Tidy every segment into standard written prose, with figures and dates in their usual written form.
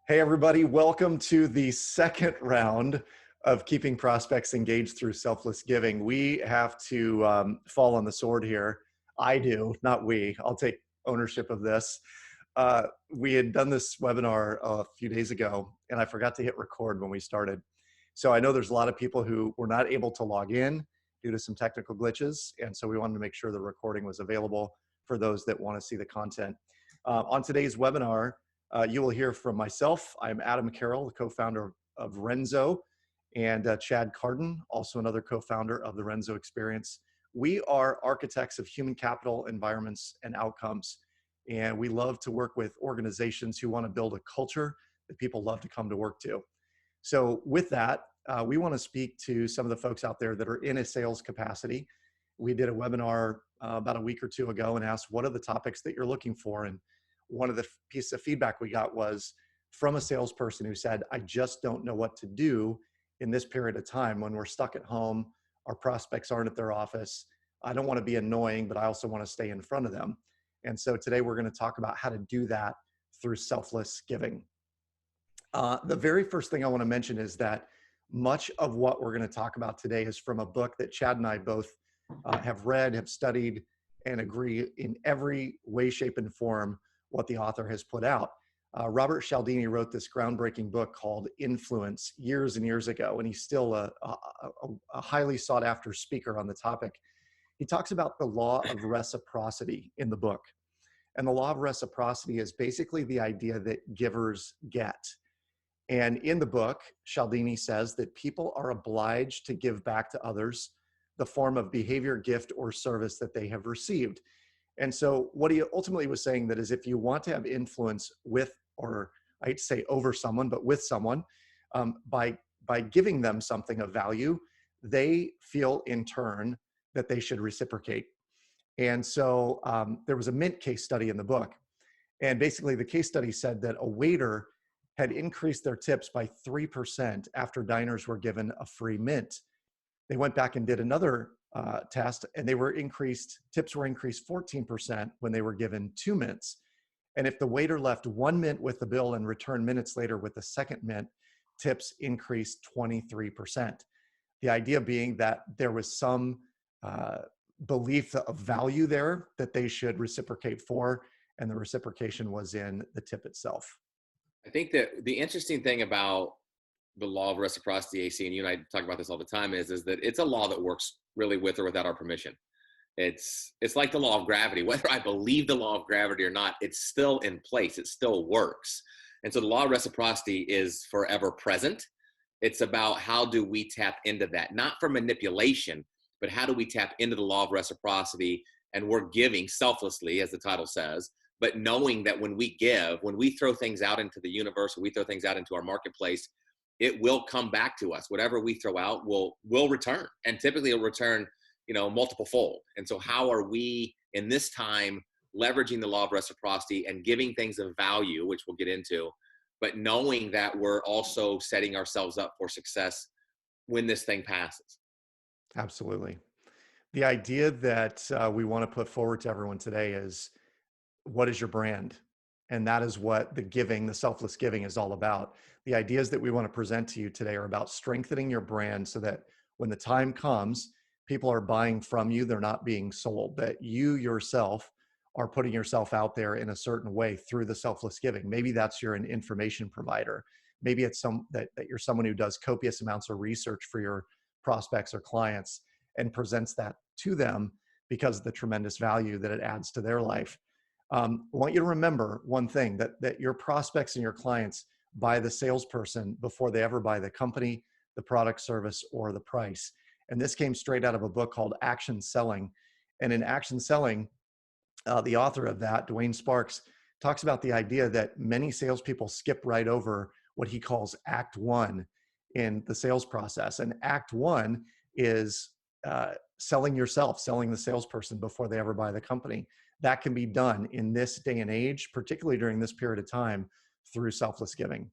Hey, everybody. Welcome to the second round of keeping prospects engaged through selfless giving. We have to fall on the sword here. I do, not we. I'll take ownership of this. We had done this webinar a few days ago, and I forgot to hit record when we started. So I know there's a lot of people who were not able to log in due to some technical glitches, and so we wanted to make sure the recording was available for those that want to see the content. On today's webinar, you will hear from myself. I'm Adam Carroll, the co-founder of Renzo, and Chad Carden, also another co-founder of the Renzo Experience. We are architects of human capital, environments, and outcomes. And we love to work with organizations who want to build a culture that people love to come to work to. So with that, we want to speak to some of the folks out there that are in a sales capacity. We did a webinar about a week or two ago and asked, what are the topics that you're looking for? And one of the pieces of feedback we got was from a salesperson who said, I just don't know what to do in this period of time when we're stuck at home, our prospects aren't at their office. I don't want to be annoying, but I also want to stay in front of them. And so today we're going to talk about how to do that through selfless giving. The very first thing I want to mention is that much of what we're going to talk about today is from a book that Chad and I both have read, have studied, and agree in every way, shape, and form what the author has put out. Robert Cialdini wrote this groundbreaking book called Influence years and years ago, and he's still a highly sought after speaker on the topic. He talks about the law of reciprocity in the book. And the law of reciprocity is basically the idea that givers get. And in the book, Cialdini says that people are obliged to give back to others the form of behavior, gift, or service that they have received. And so what he ultimately was saying that is if you want to have influence with, or I hate to say over someone, but with someone, by giving them something of value, they feel in turn that they should reciprocate. And so there was a Mint case study in the book. And basically the case study said that a waiter had increased their tips by 3% after diners were given a free Mint. They went back and did another test, and tips were increased 14% when they were given 2 mints. And if the waiter left 1 mint with the bill and returned minutes later with the second mint, tips increased 23%. The idea being that there was some belief of value there that they should reciprocate for, and the reciprocation was in the tip itself. I think that the interesting thing about the law of reciprocity, AC, and you and I talk about this all the time, is that it's a law that works really with or without our permission. It's like the law of gravity. Whether I believe the law of gravity or not, it's still in place. It still works. And so the law of reciprocity is forever present. It's about how do we tap into that, not for manipulation, but how do we tap into the law of reciprocity, and we're giving selflessly, as the title says, but knowing that when we give, when we throw things out into the universe, or we throw things out into our marketplace, it will come back to us. Whatever we throw out will return, and typically it'll return, multiple fold. And so how are we in this time leveraging the law of reciprocity and giving things of value, which we'll get into, but knowing that we're also setting ourselves up for success when this thing passes? Absolutely. The idea that we want to put forward to everyone today is, what is your brand? And that is what the selfless giving is all about. The ideas that we want to present to you today are about strengthening your brand so that when the time comes, people are buying from you, they're not being sold, that you yourself are putting yourself out there in a certain way through the selfless giving. Maybe that's you're an information provider. Maybe it's that you're someone who does copious amounts of research for your prospects or clients and presents that to them because of the tremendous value that it adds to their life. I want you to remember one thing, that your prospects and your clients buy the salesperson before they ever buy the company, the product, service, or the price. And this came straight out of a book called Action Selling. And in Action Selling, the author of that, Dwayne Sparks, talks about the idea that many salespeople skip right over what he calls Act 1 in the sales process. And Act 1 is selling yourself, selling the salesperson before they ever buy the company. That can be done in this day and age, particularly during this period of time, through selfless giving.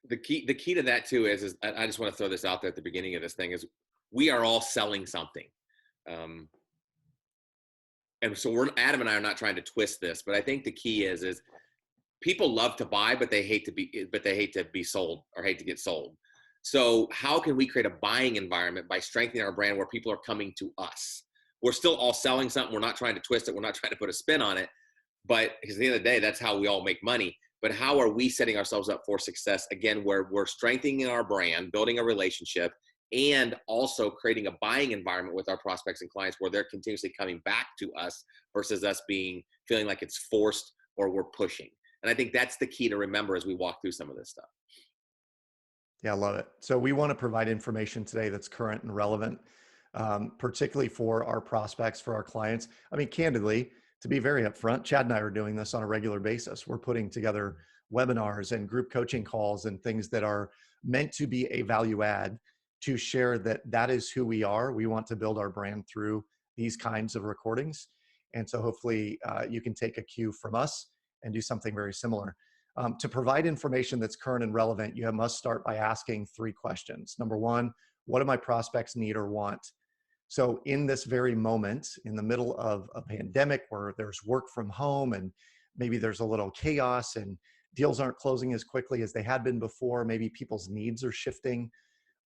The key to that too is I just want to throw this out there at the beginning of this thing, is we are all selling something. And so Adam and I are not trying to twist this, but I think the key is people love to buy, but they hate to be sold or hate to get sold. So how can we create a buying environment by strengthening our brand where people are coming to us? We're still all selling something. We're not trying to twist it. We're not trying to put a spin on it. But because at the end of the day, that's how we all make money. But how are we setting ourselves up for success? Again, where we're strengthening our brand, building a relationship, and also creating a buying environment with our prospects and clients where they're continuously coming back to us versus us feeling like it's forced or we're pushing. And I think that's the key to remember as we walk through some of this stuff. Yeah, I love it. So we want to provide information today that's current and relevant, particularly for our prospects, for our clients. I mean, candidly, to be very upfront, Chad and I are doing this on a regular basis. We're putting together webinars and group coaching calls and things that are meant to be a value add to share that that is who we are. We want to build our brand through these kinds of recordings. And so hopefully you can take a cue from us and do something very similar. To provide information that's current and relevant, you must start by asking 3 questions. Number 1, what do my prospects need or want? So in this very moment, in the middle of a pandemic where there's work from home and maybe there's a little chaos and deals aren't closing as quickly as they had been before, maybe people's needs are shifting.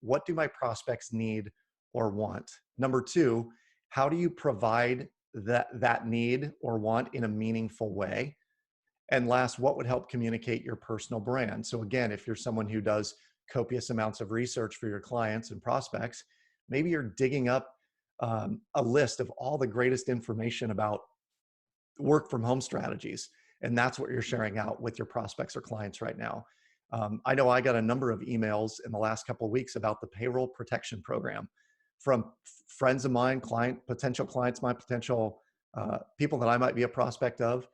What do my prospects need or want? Number 2, how do you provide that need or want in a meaningful way? And last, what would help communicate your personal brand? So again, if you're someone who does copious amounts of research for your clients and prospects, maybe you're digging up a list of all the greatest information about work from home strategies. And that's what you're sharing out with your prospects or clients right now. I know I got a number of emails in the last couple of weeks about the payroll protection program from friends of mine, potential clients, my potential people that I might be a prospect of,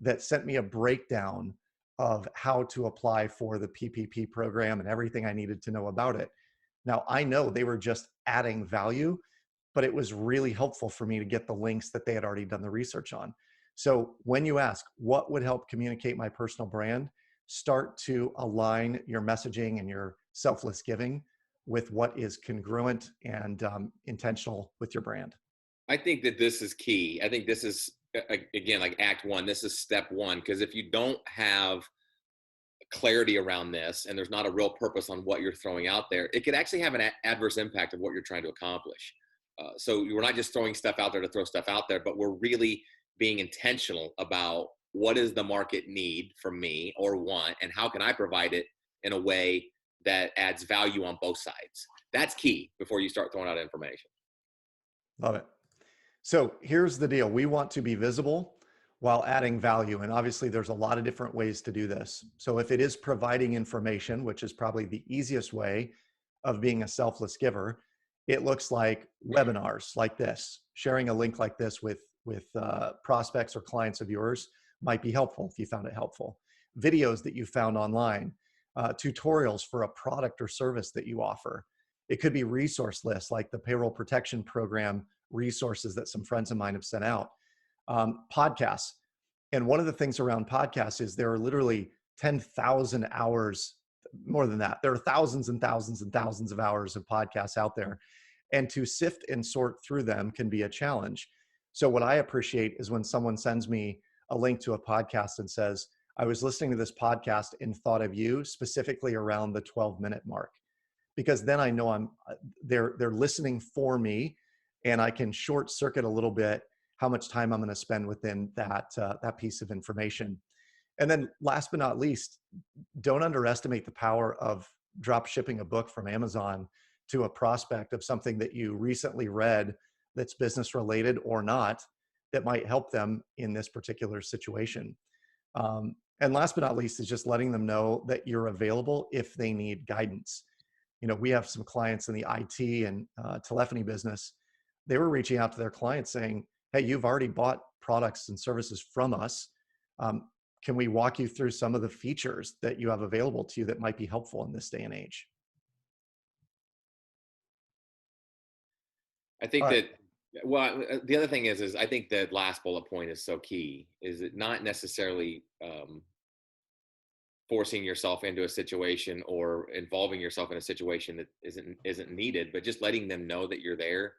that sent me a breakdown of how to apply for the PPP program and everything I needed to know about it. Now, I know they were just adding value, but it was really helpful for me to get the links that they had already done the research on. So when you ask, what would help communicate my personal brand, start to align your messaging and your selfless giving with what is congruent and intentional with your brand. I think that this is key. I think this is, again, like act one, this is step one. Because if you don't have clarity around this and there's not a real purpose on what you're throwing out there, it could actually have an adverse impact of what you're trying to accomplish. So we're not just throwing stuff out there to throw stuff out there, but we're really being intentional about what does the market need from me or want, and how can I provide it in a way that adds value on both sides. That's key before you start throwing out information. Love it. So here's the deal. We want to be visible while adding value. And obviously there's a lot of different ways to do this. So if it is providing information, which is probably the easiest way of being a selfless giver, it looks like webinars like this. Sharing a link like this with prospects or clients of yours might be helpful if you found it helpful. Videos that you found online, tutorials for a product or service that you offer. It could be resource lists like the payroll protection program resources that some friends of mine have sent out. Podcasts. And one of the things around podcasts is there are literally 10,000 hours, more than that. There are thousands and thousands and thousands of hours of podcasts out there. And to sift and sort through them can be a challenge. So what I appreciate is when someone sends me a link to a podcast and says, I was listening to this podcast and thought of you specifically around the 12-minute mark, because then I know they're listening for me, and I can short circuit a little bit how much time I'm going to spend within that piece of information. And then last but not least, don't underestimate the power of drop shipping a book from Amazon to a prospect of something that you recently read that's business related or not, that might help them in this particular situation. And last but not least is just letting them know that you're available if they need guidance. You know, we have some clients in the IT and telephony business. They were reaching out to their clients saying, hey, you've already bought products and services from us. Can we walk you through some of the features that you have available to you that might be helpful in this day and age? I think All right. that, well, the other thing is I think that last bullet point is so key. Is it not necessarily forcing yourself into a situation or involving yourself in a situation that isn't needed, but just letting them know that you're there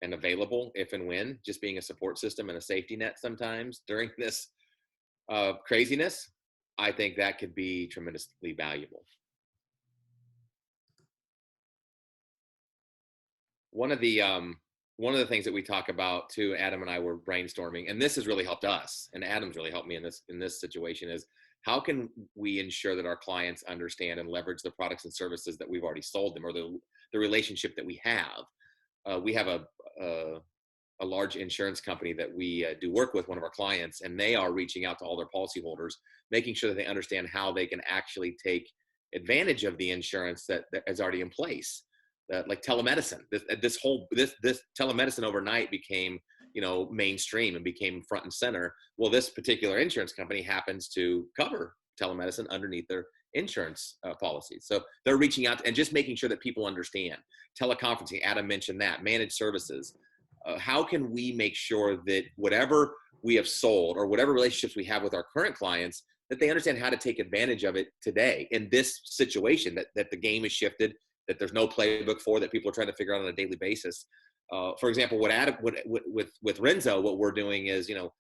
and available if and when, just being a support system and a safety net sometimes during this craziness. I think that could be tremendously valuable. One of the one of the things that we talk about too, Adam and I were brainstorming, and this has really helped us, and Adam's really helped me in this situation, is how can we ensure that our clients understand and leverage the products and services that we've already sold them, or the relationship that we have. We have a large insurance company that we do work with, one of our clients, and they are reaching out to all their policyholders, making sure that they understand how they can actually take advantage of the insurance that is already in place. Like telemedicine, this telemedicine overnight became, you know, mainstream and became front and center. Well, this particular insurance company happens to cover telemedicine underneath their insurance policies, so they're reaching out and just making sure that people understand teleconferencing. Adam mentioned that managed services. How can we make sure that whatever we have sold or whatever relationships we have with our current clients, that they understand how to take advantage of it today in this situation, that the game has shifted, that there's no playbook for, that people are trying to figure out on a daily basis. For example, with Renzo, what we're doing is, you know,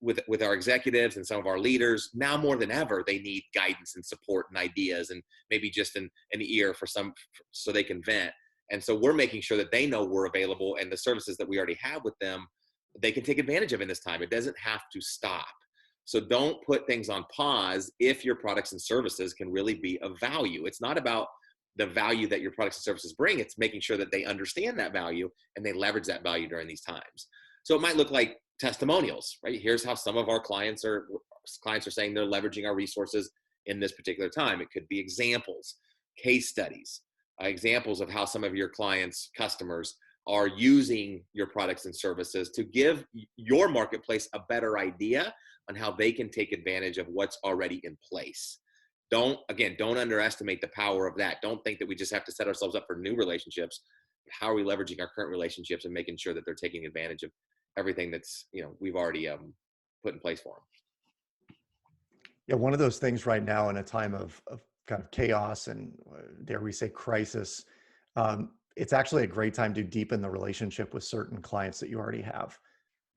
with our executives and some of our leaders, now more than ever, they need guidance and support and ideas, and maybe just an ear for some, so they can vent. And so we're making sure that they know we're available, and the services that we already have with them, they can take advantage of in this time. It doesn't have to stop. So don't put things on pause if your products and services can really be of value. It's not about the value that your products and services bring. It's making sure that they understand that value and they leverage that value during these times. So it might look like testimonials, right? Here's how some of our clients are saying they're leveraging our resources in this particular time. It could be examples, case studies, examples of how some of your clients, customers, are using your products and services to give your marketplace a better idea on how they can take advantage of what's already in place. Don't underestimate the power of that. Don't think that we just have to set ourselves up for new relationships. How are we leveraging our current relationships and making sure that they're taking advantage of everything that's, you know, we've already put in place for them? Yeah, one of those things right now in a time of kind of chaos and dare we say crisis, it's actually a great time to deepen the relationship with certain clients that you already have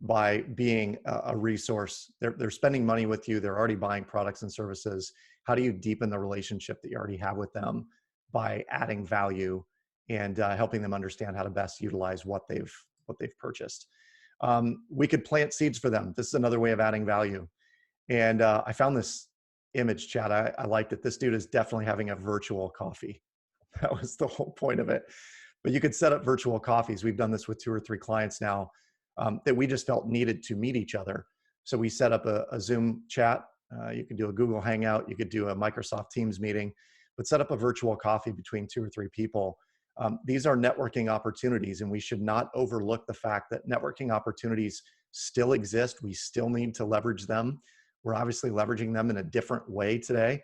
by being a resource. They're spending money with you. They're already buying products and services. How do you deepen the relationship that you already have with them by adding value and helping them understand how to best utilize what they've purchased? We could plant seeds for them. This is another way of adding value. And I found this image, Chad. I liked it. This dude is definitely having a virtual coffee. That was the whole point of it. But you could set up virtual coffees. We've done this with 2 or 3 clients now that we just felt needed to meet each other. So we set up a Zoom chat. You could do a Google Hangout. You could do a Microsoft Teams meeting, but set up a virtual coffee between 2 or 3 people. These are networking opportunities, and we should not overlook the fact that networking opportunities still exist. We still need to leverage them. We're obviously leveraging them in a different way today.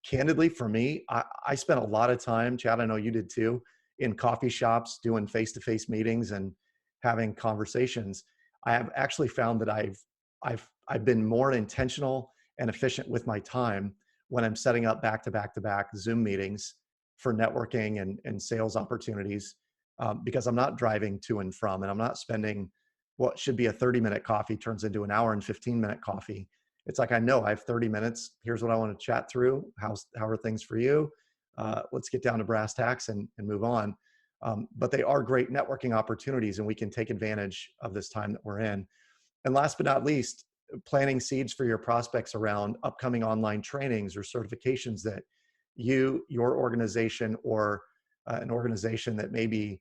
Candidly, for me, I spent a lot of time, Chad, I know you did too, in coffee shops doing face-to-face meetings and having conversations. I have actually found that I've been more intentional and efficient with my time when I'm setting up back-to-back Zoom meetings for networking and sales opportunities, because I'm not driving to and from, and I'm not spending what should be a 30-minute coffee turns into an hour and 15-minute coffee. It's like, I know I have 30 minutes. Here's what I want to chat through. How are things for you? Let's get down to brass tacks and move on. But they are great networking opportunities, and we can take advantage of this time that we're in. And last but not least, planting seeds for your prospects around upcoming online trainings or certifications that your organization, or an organization that may be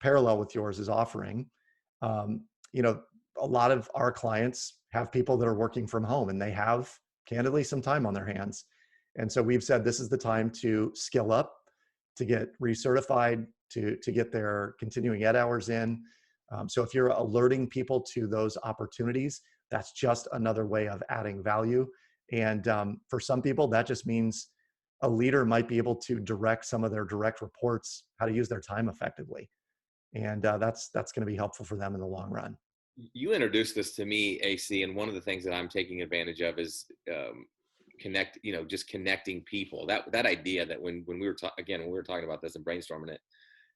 parallel with yours is offering. You know, a lot of our clients have people that are working from home, and they have candidly some time on their hands. And so we've said this is the time to skill up, to get recertified, to get their continuing ed hours in. So if you're alerting people to those opportunities, that's just another way of adding value. And for some people, that just means a leader might be able to direct some of their direct reports how to use their time effectively. And that's going to be helpful for them in the long run. You introduced this to me, AC, and one of the things that I'm taking advantage of is just connecting people. That idea that when we were when we were talking about this and brainstorming it,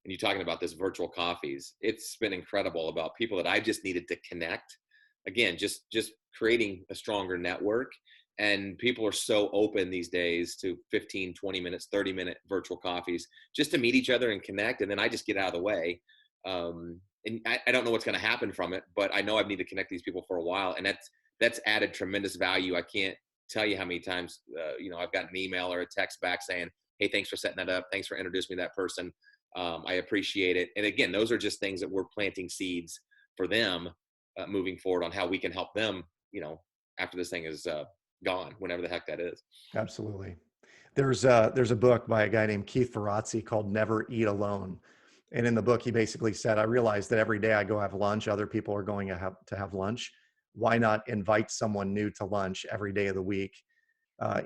and you talking about this virtual coffees, it's been incredible about people that I just needed to connect. Again, just creating a stronger network And people are so open these days to 15, 20 minutes, 30-minute virtual coffees just to meet each other and connect. And then I just get out of the way. And I don't know what's going to happen from it, but I know I need to connect these people for a while. And that's added tremendous value. I can't tell you how many times, I've got an email or a text back saying, hey, thanks for setting that up. Thanks for introducing me to that person. I appreciate it. And again, those are just things that we're planting seeds for them moving forward on how we can help them, after this thing is gone, whenever the heck that is. Absolutely. There's a book by a guy named Keith Ferrazzi called Never Eat Alone. And in the book, he basically said, I realized that every day I go have lunch, other people are going to have lunch. Why not invite someone new to lunch every day of the week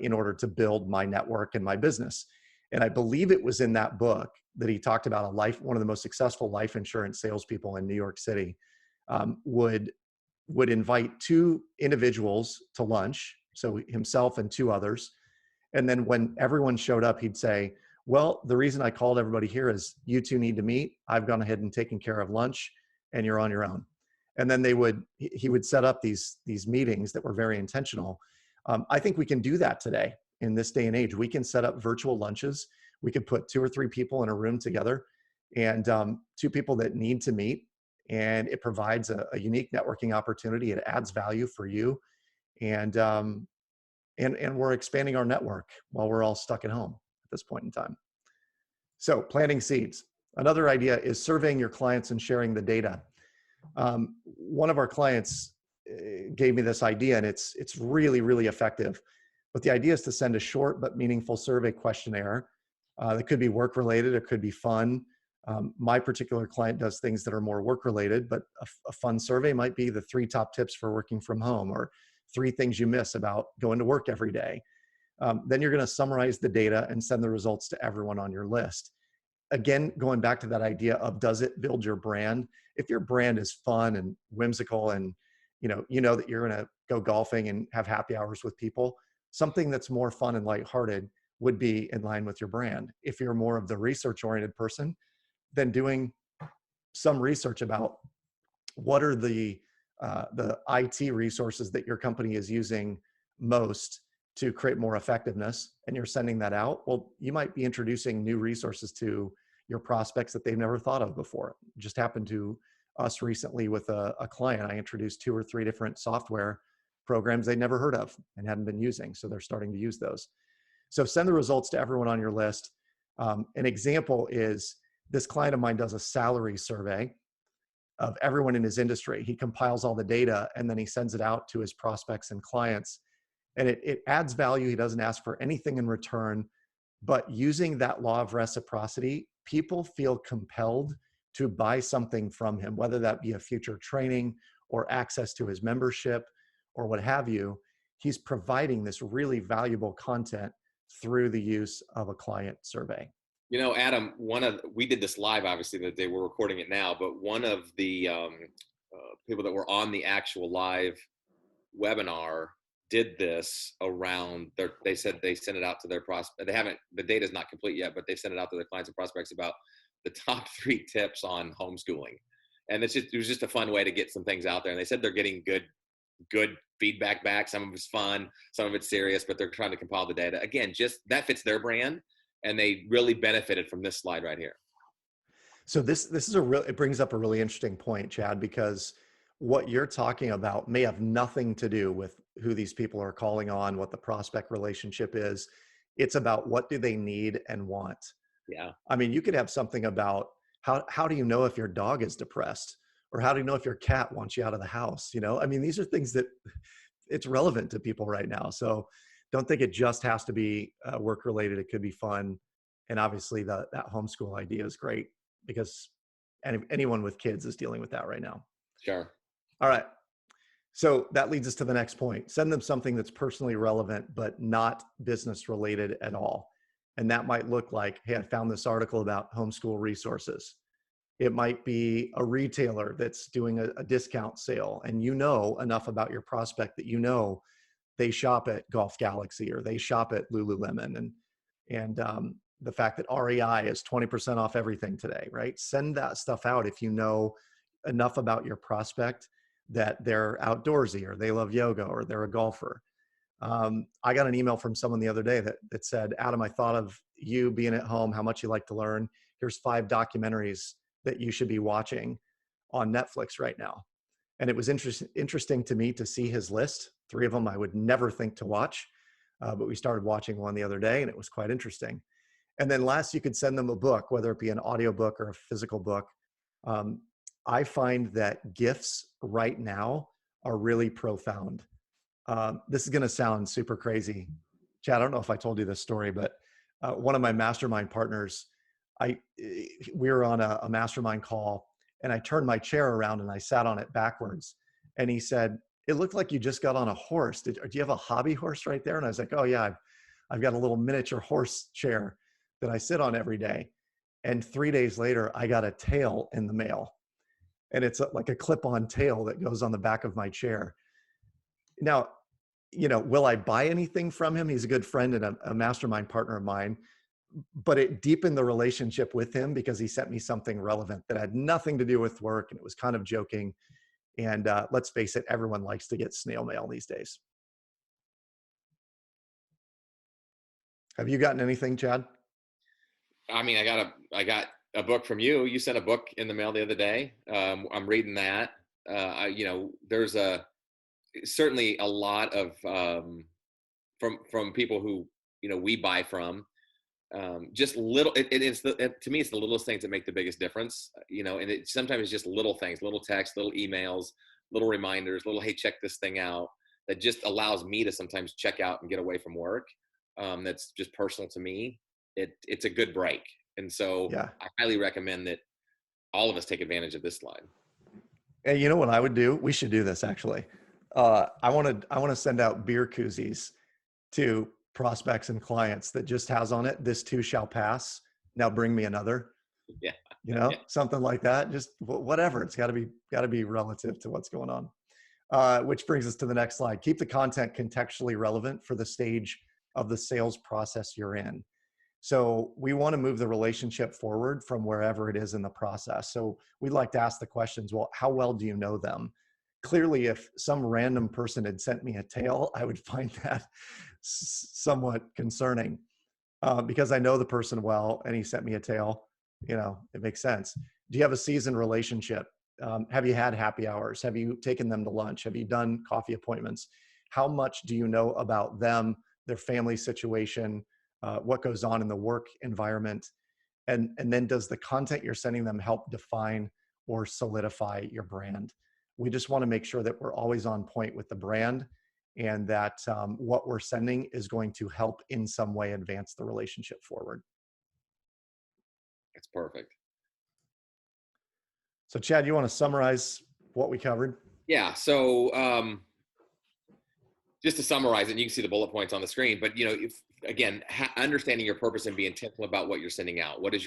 in order to build my network and my business? And I believe it was in that book that he talked about one of the most successful life insurance salespeople in New York City would invite two individuals to lunch, so himself and two others. And then when everyone showed up, he'd say, well, the reason I called everybody here is you two need to meet. I've gone ahead and taken care of lunch and you're on your own. And then he would set up these meetings that were very intentional. I think we can do that today in this day and age. We can set up virtual lunches. We could put 2 or 3 people in a room together and 2 people that need to meet. And it provides a unique networking opportunity. It adds value for you. And we're expanding our network while we're all stuck at home at this point in time. So planting seeds. Another idea is surveying your clients and sharing the data. One of our clients gave me this idea, and it's really, really effective. But the idea is to send a short but meaningful survey questionnaire that could be work related, it could be fun. My particular client does things that are more work related, but a fun survey might be the 3 top tips for working from home, or 3 things you miss about going to work every day. Then you're going to summarize the data and send the results to everyone on your list. Again, going back to that idea of, does it build your brand? If your brand is fun and whimsical, and you know that you're going to go golfing and have happy hours with people, something that's more fun and lighthearted would be in line with your brand. If you're more of the research oriented person, then doing some research about what are the IT resources that your company is using most to create more effectiveness, and you're sending that out. Well, you might be introducing new resources to your prospects that they've never thought of before. It just happened to us recently with a client. I introduced 2 or 3 different software programs they'd never heard of and hadn't been using. So they're starting to use those. So send the results to everyone on your list. An example is, this client of mine does a salary survey of everyone in his industry. He compiles all the data and then he sends it out to his prospects and clients. And it adds value. He doesn't ask for anything in return. But using that law of reciprocity, people feel compelled to buy something from him, whether that be a future training or access to his membership or what have you. He's providing this really valuable content through the use of a client survey. Adam, we did this live, obviously, that they were recording it now, but one of the people that were on the actual live webinar did this around they said they sent it out to their prospects. The data is not complete yet, but they sent it out to their clients and prospects about the top 3 tips on homeschooling. And it was just a fun way to get some things out there. And they said they're getting good feedback back. Some of it's fun, some of it's serious, but they're trying to compile the data. Again, just that fits their brand. And they really benefited from this slide right here. So it brings up a really interesting point, Chad, because what you're talking about may have nothing to do with who these people are calling on, what the prospect relationship is. It's about, what do they need and want? Yeah. I mean, you could have something about how do you know if your dog is depressed, or how do you know if your cat wants you out of the house? I mean, these are things that it's relevant to people right now. So don't think it just has to be work related. It could be fun. And obviously that homeschool idea is great, because anyone with kids is dealing with that right now. Sure. All right. So that leads us to the next point. Send them something that's personally relevant, but not business related at all. And that might look like, hey, I found this article about homeschool resources. It might be a retailer that's doing a discount sale, and enough about your prospect that they shop at Golf Galaxy or they shop at Lululemon, and the fact that REI is 20% off everything today, right? Send that stuff out if you know enough about your prospect that they're outdoorsy, or they love yoga, or they're a golfer. I got an email from someone the other day that said, Adam, I thought of you being at home, how much you like to learn. Here's 5 documentaries that you should be watching on Netflix right now. And it was interesting to me to see his list. 3 of them I would never think to watch, but we started watching one the other day, and it was quite interesting. And then last, you could send them a book, whether it be an audiobook or a physical book. Um, I find that gifts right now are really profound. This is going to sound super crazy. Chad, I don't know if I told you this story, but one of my mastermind partners, we were on a mastermind call, and I turned my chair around and I sat on it backwards. And he said, "It looked like you just got on a horse. Do you have a hobby horse right there?" And I was like, "Oh yeah, I've got a little miniature horse chair that I sit on every day." And 3 days later, I got a tail in the mail, and it's like a clip-on tail that goes on the back of my chair. Now, will I buy anything from him? He's a good friend and a mastermind partner of mine, but it deepened the relationship with him because he sent me something relevant that had nothing to do with work, and it was kind of joking. And let's face it, everyone likes to get snail mail these days. Have you gotten anything, Chad? I mean, I got a book from you. You sent a book in the mail the other day. I'm reading that. There's certainly a lot of from people who we buy from. Just little. To me, it's the littlest things that make the biggest difference. And sometimes it's just little things, little texts, little emails, little reminders, little hey, check this thing out. That just allows me to sometimes check out and get away from work. That's just personal to me. It's a good break, and so Yeah. I highly recommend that all of us take advantage of this slide. Hey, you know what I would do? We should do this actually. I want to send out beer koozies to prospects and clients that just has on it, "This too shall pass. Now bring me another." Yeah, yeah, Something like that. Just whatever. It's got to be relative to what's going on. Which brings us to the next slide. Keep the content contextually relevant for the stage of the sales process you're in. So we want to move the relationship forward from wherever it is in the process. So we like to ask the questions, well, how well do you know them? Clearly, if some random person had sent me a tail, I would find that somewhat concerning, because I know the person well and he sent me a tail. It makes sense. Do you have a seasoned relationship? Have you had happy hours? Have you taken them to lunch? Have you done coffee appointments? How much do you know about them, their family situation, what goes on in the work environment? And then does the content you're sending them help define or solidify your brand? We just want to make sure that we're always on point with the brand, and that what we're sending is going to help in some way advance the relationship forward. that's perfect. So Chad, you want to summarize what we covered? Yeah. So just to summarize it, and you can see the bullet points on the screen, but if again, understanding your purpose and being intentional about what you're sending out. What do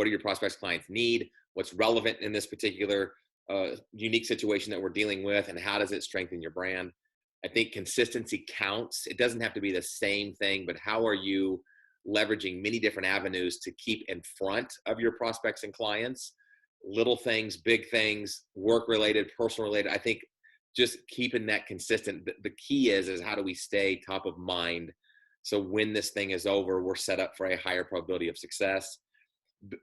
your prospects clients need? What's relevant in this particular unique situation that we're dealing with, and how does it strengthen your brand? I think consistency counts. It doesn't have to be the same thing, but how are you leveraging many different avenues to keep in front of your prospects and clients? Little things, big things, work related, personal related. I think just keeping that consistent. The key is how do we stay top of mind, so when this thing is over, we're set up for a higher probability of success.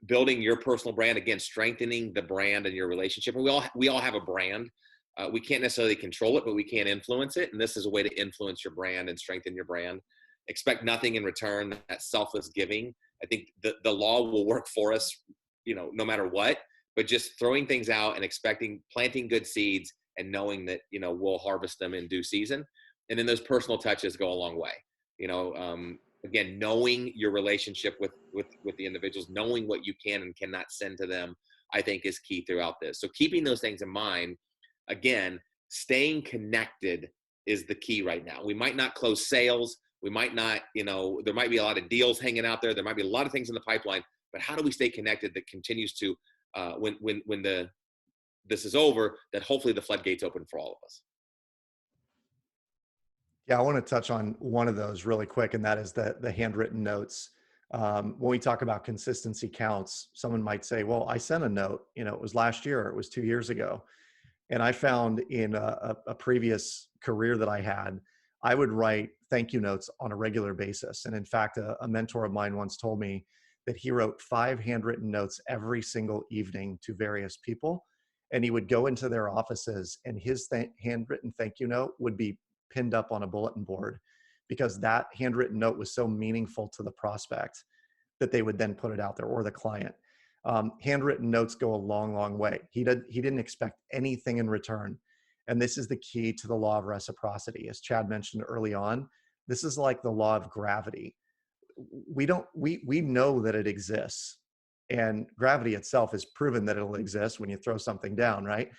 Building your personal brand, again, strengthening the brand and your relationship. And we all have a brand. We can't necessarily control it, but we can influence it. And this is a way to influence your brand and strengthen your brand. Expect nothing in return. That selfless giving. I think the law will work for us, no matter what. But just throwing things out and planting good seeds and knowing that we'll harvest them in due season. And then those personal touches go a long way. Again, knowing your relationship with the individuals, knowing what you can and cannot send to them, I think is key throughout this. So keeping those things in mind, again, staying connected is the key right now. We might not close sales. We might not, there might be a lot of deals hanging out there. There might be a lot of things in the pipeline, but how do we stay connected that continues to, when this is over, that hopefully the floodgates open for all of us. Yeah, I want to touch on one of those really quick, and that is the handwritten notes. When we talk about consistency counts, someone might say, "Well, I sent a note. It was last year, or it was 2 years ago." And I found in a previous career that I had, I would write thank you notes on a regular basis. And in fact, a mentor of mine once told me that he wrote 5 handwritten notes every single evening to various people. And he would go into their offices, and his handwritten thank you note would be pinned up on a bulletin board, because that handwritten note was so meaningful to the prospect that they would then put it out there, or the client. Handwritten notes go a long, long way. He didn't expect anything in return. And this is the key to the law of reciprocity. As Chad mentioned early on, this is like the law of gravity. We know that it exists, and gravity itself has proven that it'll exist when you throw something down, right?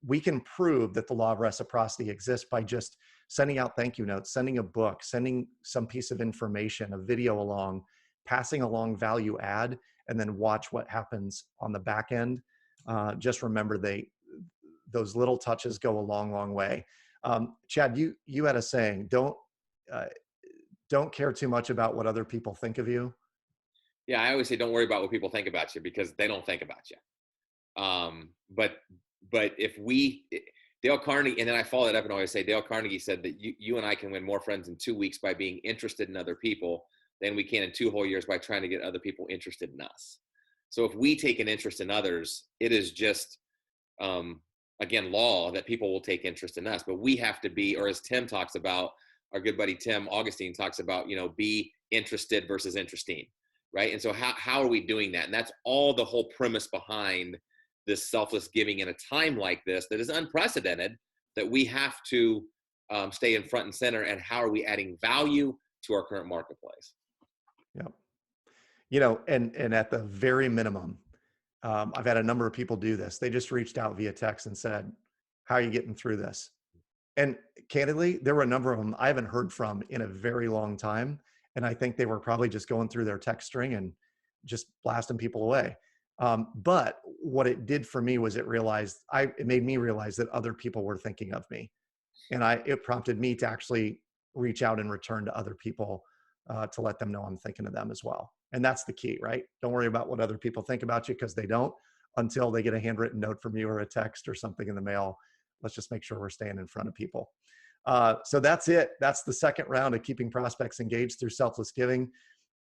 We can prove that the law of reciprocity exists by just sending out thank you notes, sending a book, sending some piece of information, a video along, passing along value add, and then watch what happens on the back end. Just remember, those little touches go a long, long way. Chad, you had a saying, uh, don't care too much about what other people think of you. Yeah, I always say don't worry about what people think about you because they don't think about you. But if we Dale Carnegie, and then I follow it up and always say Dale Carnegie said that you and I can win more friends in 2 weeks by being interested in other people than we can in 2 whole years by trying to get other people interested in us. So if we take an interest in others, it is just um, again law that people will take interest in us. But we have to be, or as Tim talks about, our good buddy Tim Augustine talks about, be interested versus interesting, right? And so how are we doing that? And that's all the whole premise behind this selfless giving in a time like this that is unprecedented, that we have to stay in front and center. And how are we adding value to our current marketplace? Yeah. And at the very minimum, I've had a number of people do this. They just reached out via text and said, how are you getting through this? And candidly, there were a number of them I haven't heard from in a very long time. And I think they were probably just going through their text string and just blasting people away. But what it did for me was it made me realize that other people were thinking of me. And it prompted me to actually reach out and return to other people, to let them know I'm thinking of them as well. And that's the key, right? Don't worry about what other people think about you, because they don't, until they get a handwritten note from you or a text or something in the mail. Let's just make sure we're staying in front of people. So that's it. That's the second round of keeping prospects engaged through selfless giving.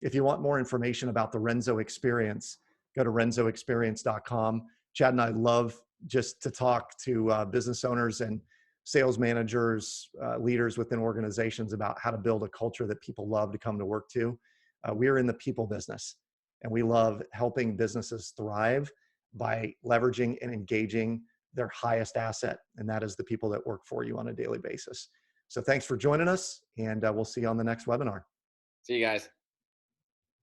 If you want more information about the Renzo experience, go to renzoexperience.com. Chad and I love just to talk to business owners and sales managers, leaders within organizations, about how to build a culture that people love to come to work to. We're in the people business, and we love helping businesses thrive by leveraging and engaging their highest asset, and that is the people that work for you on a daily basis. So thanks for joining us, and we'll see you on the next webinar. See you guys.